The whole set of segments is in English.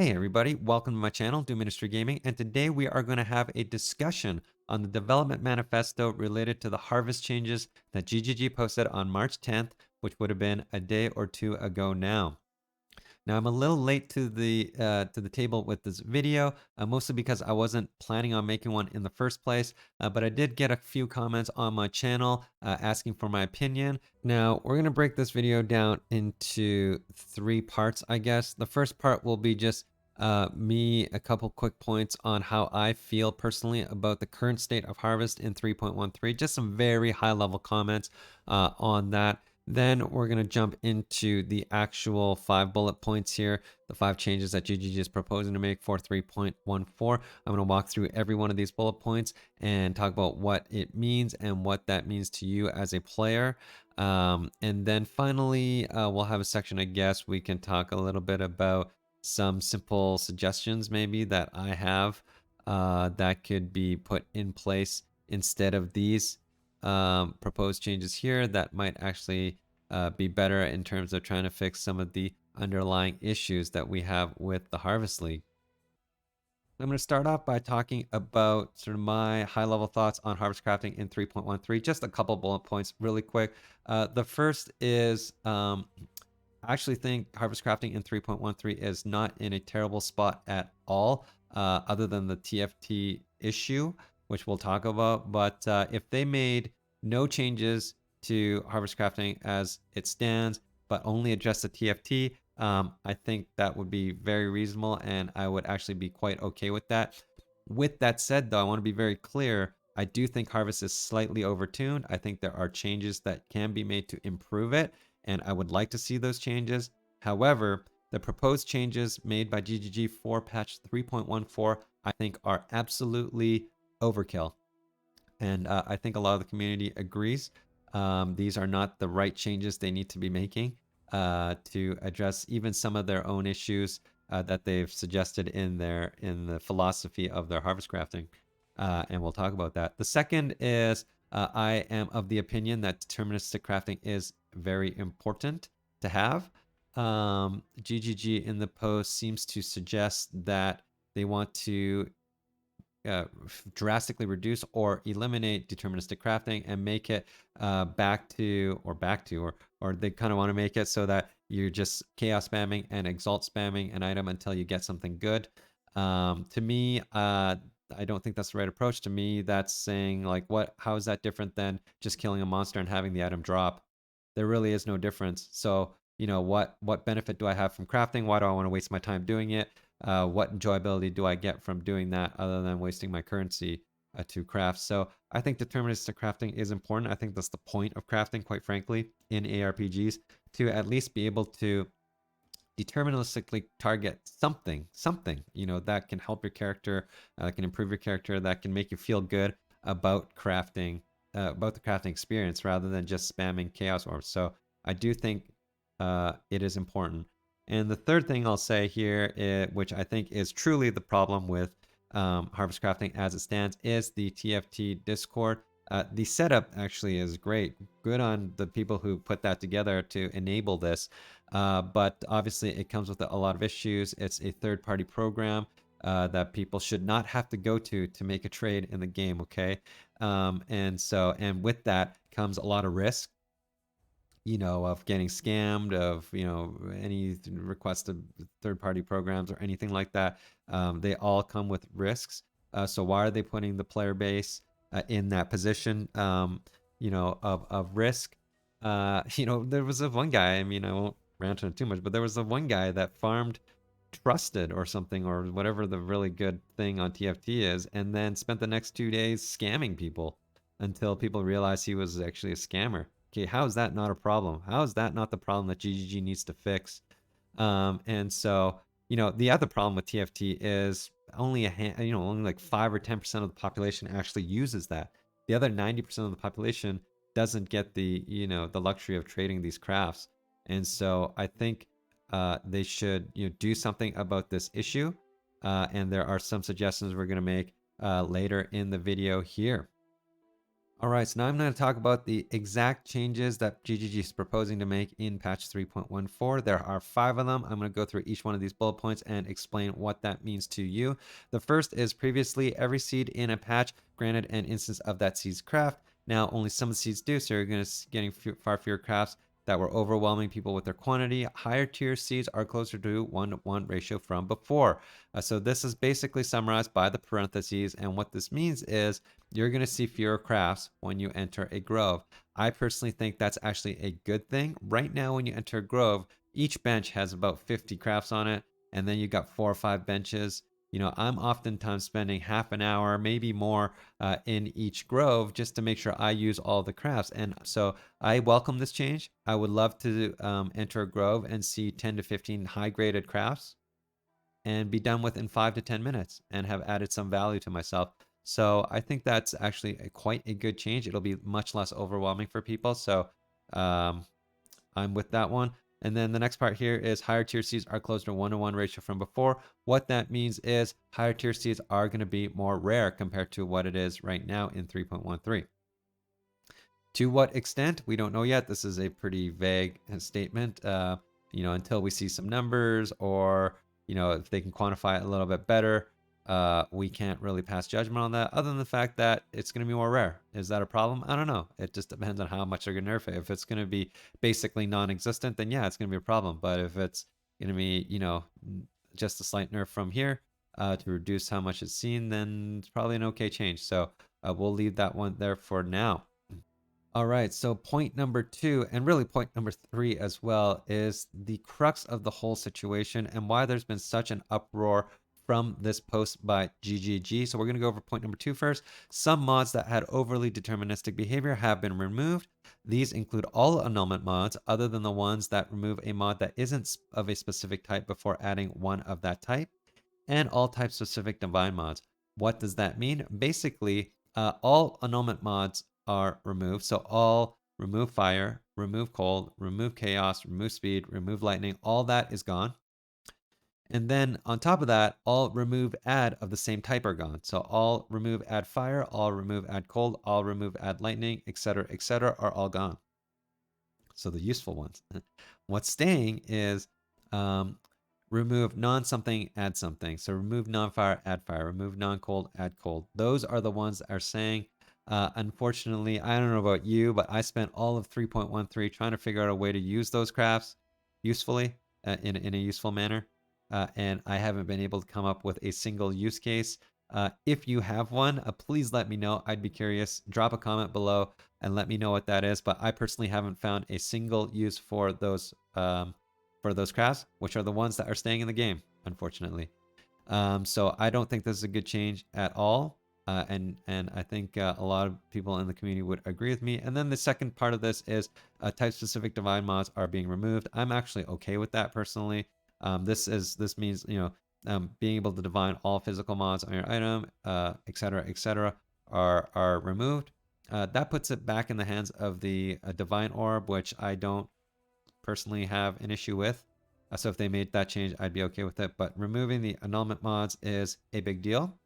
Hey everybody, welcome to my channel, Do Ministry Gaming, and today we are going to have a discussion on the development manifesto related to the harvest changes that GGG posted on March 10th, which would have been a day or two ago now. Now I'm a little late to the table with this video, mostly because I wasn't planning on making one in the first place, but I did get a few comments on my channel asking for my opinion. Now we're gonna break this video down into three parts, I guess. The first part will be just me a couple quick points on how I feel personally about the current state of harvest in 3.13, just some very high level comments on that. Then we're going to jump into the actual 5 bullet points here, the 5 changes that GGG is proposing to make for 3.14. I'm going to walk through every one of these bullet points and talk about what it means and what that means to you as a player. And then finally, we'll have a section, I guess, we can talk a little bit about some simple suggestions maybe that I have that could be put in place instead of these proposed changes here that might actually be better in terms of trying to fix some of the underlying issues that we have with the Harvest League. I'm going to start off by talking about sort of my high-level thoughts on harvest crafting in 3.13. Just a couple bullet points really quick. The first is I actually think harvest crafting in 3.13 is not in a terrible spot at all, other than the TFT issue, which we'll talk about. But if they made no changes to harvest crafting as it stands, but only address the TFT, I think that would be very reasonable, and I would actually be quite okay with that. With that said, though, I want to be very clear. I do think Harvest is slightly overtuned. I think there are changes that can be made to improve it, and I would like to see those changes. However, the proposed changes made by GGG for patch 3.14, I think are absolutely overkill. And I think a lot of the community agrees. These are not the right changes they need to be making to address even some of their own issues that they've suggested in the philosophy of their harvest crafting. And we'll talk about that. The second is I am of the opinion that deterministic crafting is very important to have. GGG in the post seems to suggest that they want to drastically reduce or eliminate deterministic crafting and make it back to, or they kind of want to make it so that you're just chaos spamming and exalt spamming an item until you get something good. To me, I don't think that's the right approach. To me, that's saying like, how is that different than just killing a monster and having the item drop? There really is no difference. So, what benefit do I have from crafting? Why do I want to waste my time doing it? What enjoyability do I get from doing that other than wasting my currency to craft? So I think deterministic crafting is important. I think that's the point of crafting, quite frankly, in ARPGs, to at least be able to deterministically target something, that can help your character, that can improve your character, that can make you feel good about crafting, about the crafting experience, rather than just spamming chaos orbs. So I do think it is important. And the third thing I'll say here, which I think is truly the problem with harvest crafting as it stands, is the TFT Discord. The setup actually is great. Good on the people who put that together to enable this. But obviously it comes with a lot of issues. It's a third-party program that people should not have to go to make a trade in the game, okay? And with that comes a lot of risk, of getting scammed, of, any requests of third-party programs or anything like that. They all come with risks. So why are they putting the player base in that position, of risk? There was one guy, I mean, I won't rant on it too much, but there was one guy that farmed trusted or something, or whatever the really good thing on TFT is, and then spent the next 2 days scamming people until people realized he was actually a scammer. Okay, how is that not a problem? How is that not the problem that GGG needs to fix? And so, the other problem with TFT is only only like 5 or 10% of the population actually uses that. The other 90% of the population doesn't get the luxury of trading these crafts. And so I think they should do something about this issue. And there are some suggestions we're going to make later in the video here. All right, so now I'm going to talk about the exact changes that GGG is proposing to make in patch 3.14. There are 5 of them. I'm going to go through each one of these bullet points and explain what that means to you. The first is previously every seed in a patch granted an instance of that seed's craft. Now only some of the seeds do, so you're going to getting far fewer crafts that were overwhelming people with their quantity. Higher tier seeds are closer to 1-to-1 ratio from before. So this is basically summarized by the parentheses, and what this means is you're going to see fewer crafts when you enter a grove. I personally think that's actually a good thing. Right now, when you enter a grove, each bench has about 50 crafts on it, and then you got 4 or 5 benches. I'm oftentimes spending half an hour, maybe more, in each grove just to make sure I use all the crafts. And so I welcome this change. I would love to enter a grove and see 10 to 15 high graded crafts and be done within 5 to 10 minutes and have added some value to myself. So I think that's actually quite a good change. It'll be much less overwhelming for people. So um, I'm with that one. And then the next part here is higher tier seeds are closer to 1-to-1 ratio from before. What that means is higher tier seeds are going to be more rare compared to what it is right now in 3.13. To what extent, we don't know yet. This is a pretty vague statement, until we see some numbers or, if they can quantify it a little bit better, we can't really pass judgment on that other than the fact that it's going to be more rare. Is that a problem? I don't know. It just depends on how much they're going to nerf it. If it's going to be basically non-existent, then yeah, it's going to be a problem. But if it's going to be, just a slight nerf from here to reduce how much it's seen, then it's probably an okay change. So we'll leave that one there for now. All right, so point number 2, and really point number 3 as well, is the crux of the whole situation and why there's been such an uproar from this post by GGG. So we're going to go over point number 2 first. Some mods that had overly deterministic behavior have been removed. These include all annulment mods other than the ones that remove a mod that isn't of a specific type before adding one of that type, and all type specific divine mods. What does that mean? Basically, all annulment mods are removed. So all remove fire, remove cold, remove chaos, remove speed, remove lightning, all that is gone. And then on top of that, all remove add of the same type are gone. So all remove add fire, all remove add cold, all remove add lightning, etc., are all gone. So the useful ones. What's staying is remove non-something, add something. So remove non-fire, add fire. Remove non-cold, add cold. Those are the ones that are saying. Unfortunately, I don't know about you, but I spent all of 3.13 trying to figure out a way to use those crafts usefully in a useful manner. And I haven't been able to come up with a single use case. If you have one, please let me know. I'd be curious. Drop a comment below and let me know what that is. But I personally haven't found a single use for those crafts, which are the ones that are staying in the game, unfortunately. So I don't think this is a good change at all. And I think a lot of people in the community would agree with me. And then the second part of this is type-specific divine mods are being removed. I'm actually okay with that personally. This means being able to divine all physical mods on your item, etc., are removed. That puts it back in the hands of the divine orb, which I don't personally have an issue with. So if they made that change, I'd be okay with it. But removing the annulment mods is a big deal.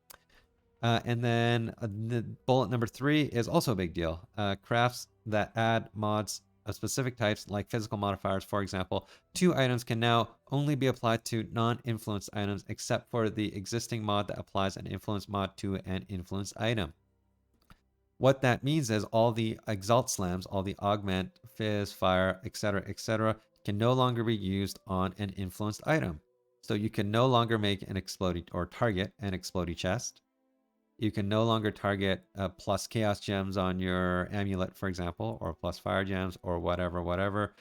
And then the bullet number 3 is also a big deal. Crafts that add mods of specific types, like physical modifiers, for example, to items can now only be applied to non-influenced items, except for the existing mod that applies an influence mod to an influenced item. What that means is all the exalt slams, all the augment, fizz, fire, etc., can no longer be used on an influenced item. So you can no longer make an explodey or target an explodey chest. You can no longer target plus chaos gems on your amulet, for example, or plus fire gems or whatever.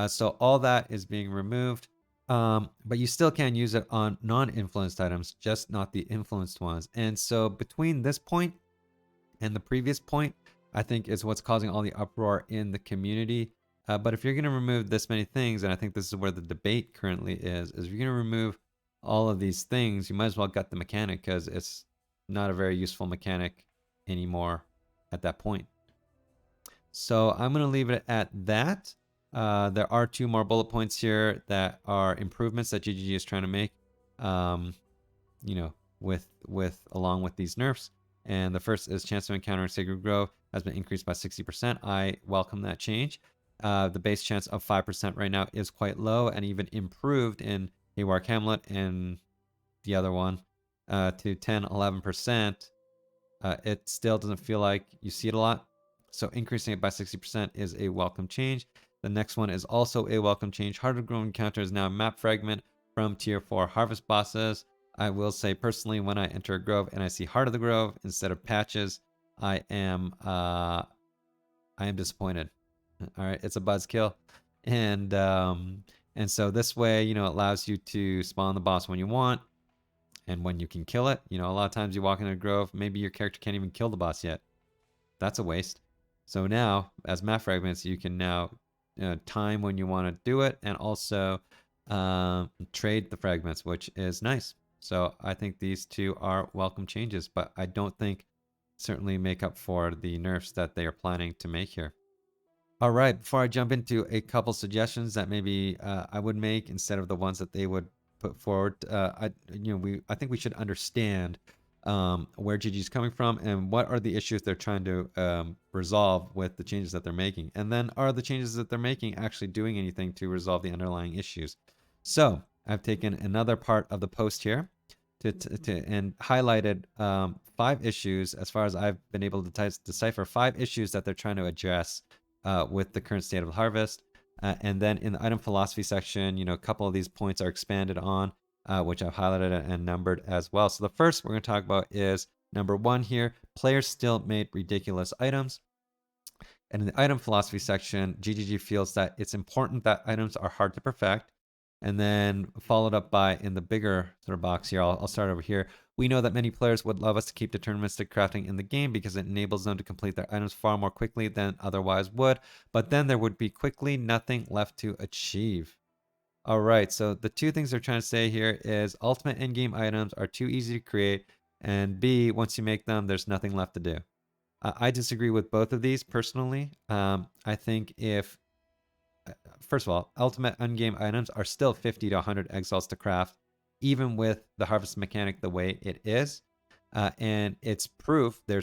So all that is being removed. But you still can use it on non-influenced items, just not the influenced ones. And so between this point and the previous point, I think is what's causing all the uproar in the community. But if you're going to remove this many things, and I think this is where the debate currently is if you're going to remove all of these things, you might as well gut the mechanic, because it's not a very useful mechanic anymore at that point. So I'm going to leave it at that. There are 2 more bullet points here that are improvements that GGG is trying to make, along with these nerfs. And the first is chance to encounter Sacred Grove. has been increased by 60%. I welcome that change. The base chance of 5% right now is quite low and even improved in Haywire Hamlet and the other one to 10, 11%. It still doesn't feel like you see it a lot. So increasing it by 60% is a welcome change. The next one is also a welcome change. Harder to Grow encounter is now a map fragment from tier 4 harvest bosses. I will say personally, when I enter a grove and I see Heart of the Grove instead of patches, I am disappointed. All right, it's a buzzkill, and so this way, it allows you to spawn the boss when you want and when you can kill it. A lot of times you walk into a grove, maybe your character can't even kill the boss yet. That's a waste. So now, as map fragments, you can now time when you want to do it, and also trade the fragments, which is nice. So I think these two are welcome changes, but I don't think certainly make up for the nerfs that they are planning to make here. All right, before I jump into a couple suggestions that maybe I would make instead of the ones that they would put forward, I think we should understand where GG is coming from and what are the issues they're trying to resolve with the changes that they're making, and then are the changes that they're making actually doing anything to resolve the underlying issues. So I've taken another part of the post here and highlighted 5 issues, as far as I've been able to decipher 5 issues that they're trying to address with the current state of the harvest. And then in the item philosophy section, a couple of these points are expanded on, which I've highlighted and numbered as well. So the first we're going to talk about is number 1 here. Players still made ridiculous items. And in the item philosophy section, GGG feels that it's important that items are hard to perfect. And then followed up by, in the bigger sort of box here, I'll start over here. We know that many players would love us to keep deterministic crafting in the game because it enables them to complete their items far more quickly than otherwise would, but then there would be quickly nothing left to achieve. All right, so the 2 things they're trying to say here is ultimate endgame items are too easy to create, and B, once you make them, there's nothing left to do. I disagree with both of these personally. I think if first of all, ultimate endgame items are still 50 to 100 exiles to craft, even with the harvest mechanic the way it is. And there's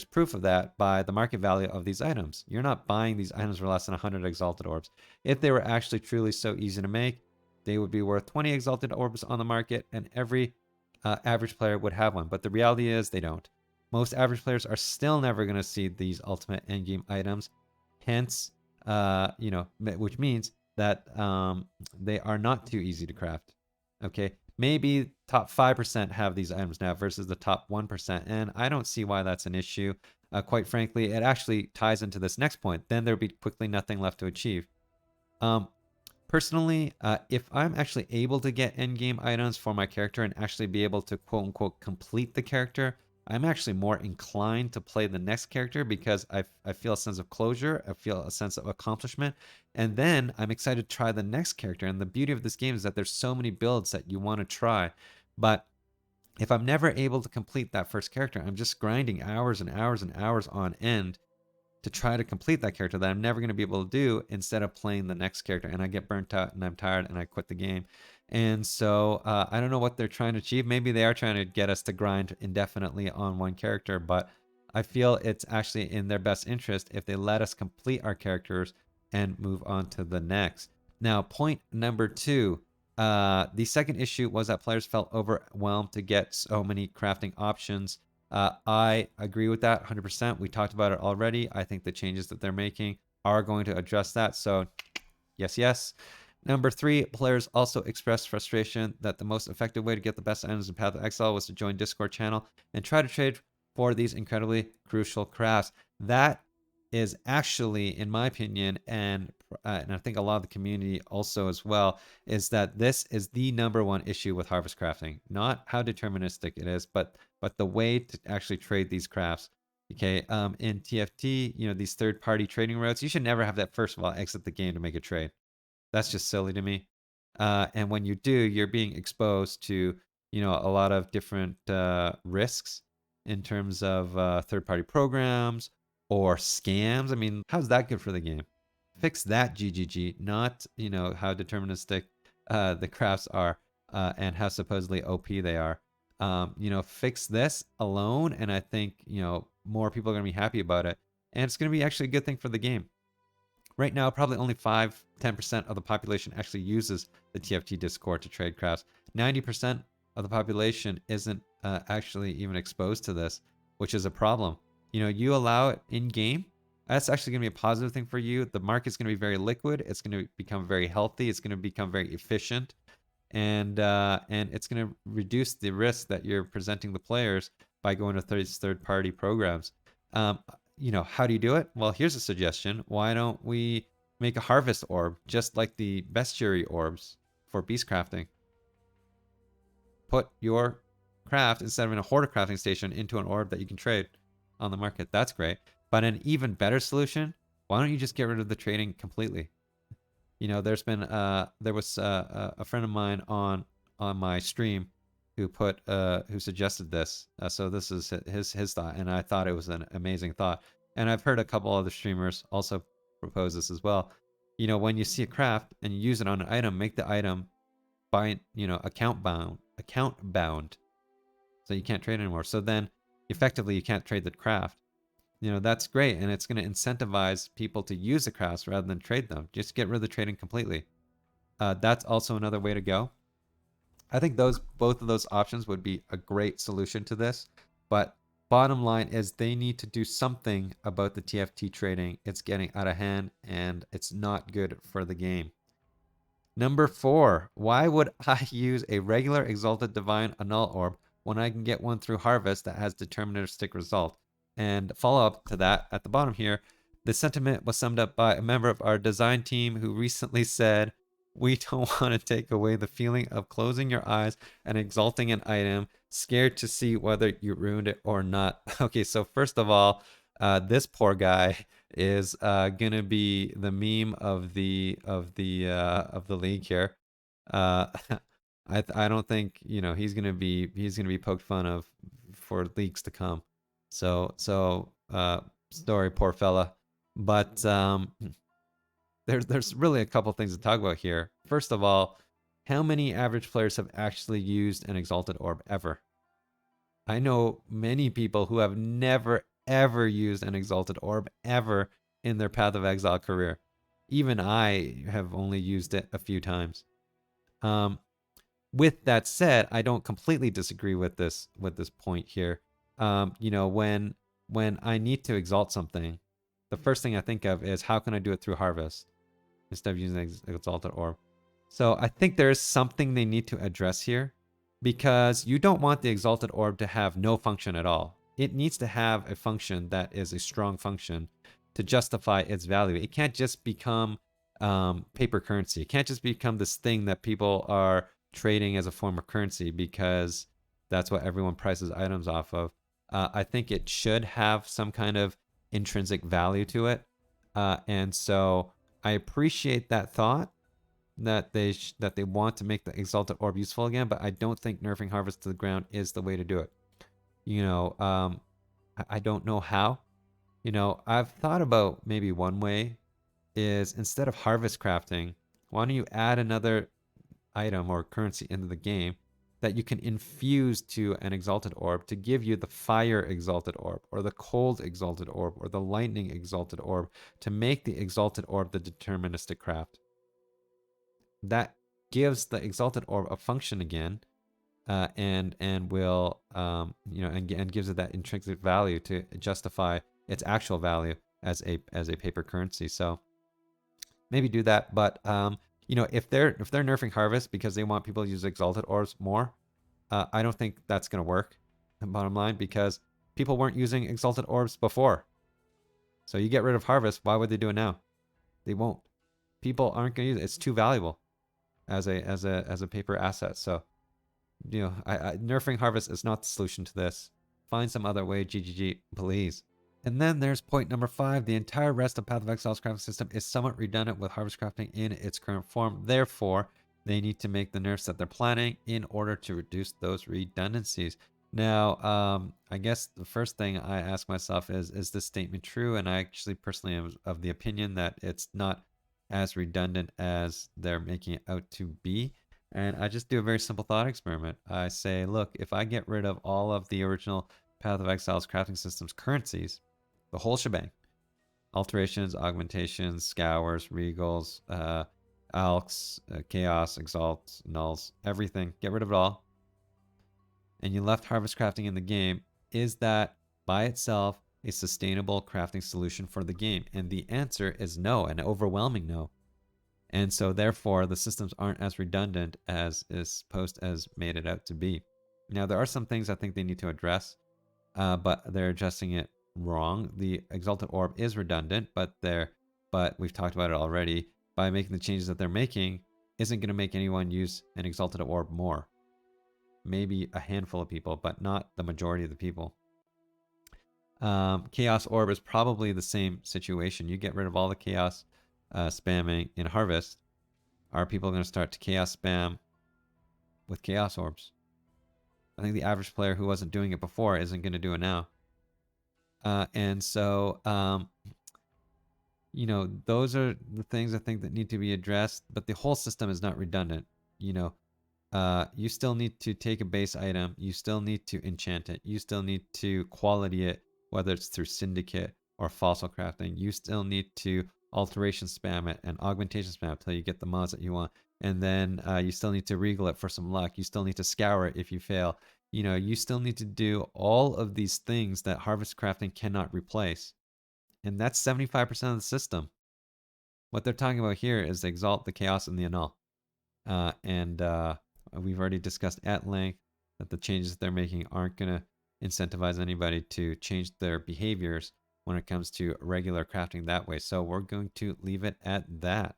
proof of that by the market value of these items. You're not buying these items for less than 100 exalted orbs. If they were actually truly so easy to make, they would be worth 20 exalted orbs on the market, and every average player would have one. But the reality is they don't. Most average players are still never going to see these ultimate endgame items. Hence, which means that they are not too easy to craft. Okay, maybe top 5% have these items now versus the top 1%, and I don't see why that's an issue. Quite frankly, it actually ties into this next point. Then there'll be quickly nothing left to achieve. Personally, if I'm actually able to get endgame items for my character and actually be able to quote unquote complete the character, I'm actually more inclined to play the next character because I feel a sense of closure, I feel a sense of accomplishment, and then I'm excited to try the next character. And the beauty of this game is that there's so many builds that you want to try. But if I'm never able to complete that first character, I'm just grinding hours and hours and hours on end to try to complete that character that I'm never going to be able to do instead of playing the next character. And I get burnt out and I'm tired and I quit the game. And so I don't know what they're trying to achieve. Maybe they are trying to get us to grind indefinitely on one character, but I feel it's actually in their best interest if they let us complete our characters and move on to the next. Now, point number 2. The second issue was that players felt overwhelmed to get so many crafting options. I agree with that 100%. We talked about it already. I think the changes that they're making are going to address that. So yes, yes. Number 3, players also expressed frustration that the most effective way to get the best items in Path of Exile was to join Discord channel and try to trade for these incredibly crucial crafts. That is actually, in my opinion, and I think a lot of the community also as well, is that this is the number 1 issue with harvest crafting. Not how deterministic it is, but the way to actually trade these crafts. Okay, in TFT, these third-party trading routes, you should never have that first of all exit the game to make a trade. That's just silly to me. And when you do, you're being exposed to, a lot of different risks in terms of third-party programs or scams. I mean, how's that good for the game? Fix that, GGG, not, how deterministic the crafts are and how supposedly OP they are. Fix this alone, and I think, more people are going to be happy about it. and it's going to be actually a good thing for the game. Right now, probably only 5-10% of the population actually uses the TFT Discord to trade crafts. 90% of the population isn't actually even exposed to this, which is a problem. You allow it in game, that's actually going to be a positive thing for you. The market's going to be very liquid. It's going to become very healthy. It's going to become very efficient, and it's going to reduce the risk that you're presenting the players by going to third-party programs. How do you do it? Well, here's a suggestion. Why don't we make a harvest orb just like the bestiary orbs for beast crafting? Put your craft, instead of in a hoarder crafting station, into an orb that you can trade on the market. That's great. But an even better solution, why don't you just get rid of the trading completely? There was a friend of mine on my stream who suggested this. So this is his thought, and I thought it was an amazing thought. And I've heard a couple other streamers also propose this as well. When you see a craft and you use it on an item, make the item account bound, so you can't trade anymore. So then effectively you can't trade the craft. That's great, and it's going to incentivize people to use the crafts rather than trade them. Just get rid of the trading completely. That's also another way to go. I think both of those options would be a great solution to this. But bottom line is they need to do something about the TFT trading. It's getting out of hand, and it's not good for the game. Number 4, why would I use a regular Exalted Divine Annul Orb when I can get one through Harvest that has Deterministic result? And follow up to that at the bottom here, the sentiment was summed up by a member of our design team who recently said, "We don't want to take away the feeling of closing your eyes and exalting an item, scared to see whether you ruined it or not." Okay, so first of all, this poor guy is gonna be the meme of the league here. I don't think he's gonna be poked fun of for leagues to come. So sorry, poor fella. But there's really a couple things to talk about here. First of all, how many average players have actually used an Exalted Orb ever? I know many people who have never ever used an Exalted Orb ever in their Path of Exile career. Even I have only used it a few times. With that said, I don't completely disagree with this point here. When I need to exalt something, the first thing I think of is how can I do it through Harvest instead of using the Exalted Orb. So I think there is something they need to address here, because you don't want the Exalted Orb to have no function at all. It needs to have a function that is a strong function to justify its value. It can't just become paper currency. It can't just become this thing that people are trading as a form of currency because that's what everyone prices items off of. I think it should have some kind of intrinsic value to it. And so I appreciate that thought, that they want to make the Exalted Orb useful again, but I don't think nerfing Harvest to the ground is the way to do it. I don't know how. I've thought about maybe one way is, instead of harvest crafting, why don't you add another item or currency into the game that you can infuse to an Exalted Orb to give you the Fire Exalted Orb, or the Cold Exalted Orb, or the Lightning Exalted Orb, to make the Exalted Orb the deterministic craft. That gives the Exalted Orb a function again, and will and gives it that intrinsic value to justify its actual value as a paper currency. So maybe do that. But if they're nerfing Harvest because they want people to use Exalted Orbs more, I don't think that's going to work, bottom line, because people weren't using Exalted Orbs before. So you get rid of Harvest, why would they do it now? They won't. People aren't going to use it. It's too valuable as a paper asset. So nerfing Harvest is not the solution to this. Find some other way, GGG, please. And then there's point number 5. The entire rest of Path of Exile's crafting system is somewhat redundant with Harvest crafting in its current form. Therefore, they need to make the nerfs that they're planning in order to reduce those redundancies. Now, I guess the first thing I ask myself is this statement true? And I actually personally am of the opinion that it's not as redundant as they're making it out to be. And I just do a very simple thought experiment. I say, look, if I get rid of all of the original Path of Exile's crafting system's currencies, the whole shebang, alterations, augmentations, scours, regals, alks, chaos, exalts, nulls, everything. Get rid of it all. And you left harvest crafting in the game. Is that by itself a sustainable crafting solution for the game? And the answer is no, an overwhelming no. And so therefore the systems aren't as redundant as is post as made it out to be. Now there are some things I think they need to address, but they're addressing it wrong. The exalted orb is redundant, but we've talked about it already. By making the changes that they're making, isn't going to make anyone use an exalted orb more. Maybe a handful of people, but not the majority of the people. Chaos orb is probably the same situation. You get rid of all the chaos spamming in harvest. Are people going to start to chaos spam with chaos orbs? I think the average player who wasn't doing it before isn't going to do it now. And so, you know, those are the things I think that need to be addressed, but the whole system is not redundant. You know, you still need to take a base item, you still need to enchant it, you still need to quality it, whether it's through syndicate or fossil crafting. You still need to alteration spam it and augmentation spam it until you get the mods that you want. And then you still need to regal it for some luck. You still need to scour it if you fail. You know, you still need to do all of these things that harvest crafting cannot replace. And that's 75% of the system. What they're talking about here is the exalt, the chaos, and the annul. And we've already discussed at length that the changes that they're making aren't going to incentivize anybody to change their behaviors when it comes to regular crafting that way. So we're going to leave it at that.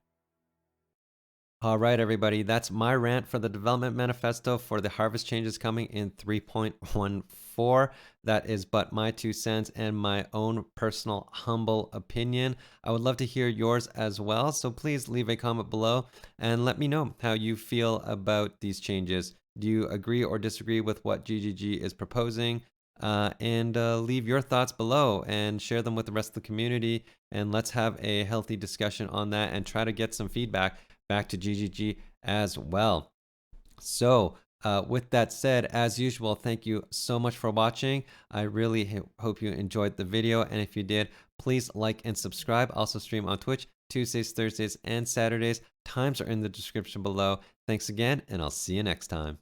All right, everybody, that's my rant for the development manifesto for the harvest changes coming in 3.14. That is but my 2 cents and my own personal humble opinion. I would love to hear yours as well, so please leave a comment below and let me know how you feel about these changes. Do you agree or disagree with what GGG is proposing? And leave your thoughts below and share them with the rest of the community, and let's have a healthy discussion on that and try to get some feedback back to GGG as well. So with that said, as usual, thank you so much for watching. I really hope you enjoyed the video, and if you did, please like and subscribe. Also stream on Twitch Tuesdays, Thursdays, and Saturdays. Times are in the description below. Thanks again, and I'll see you next time.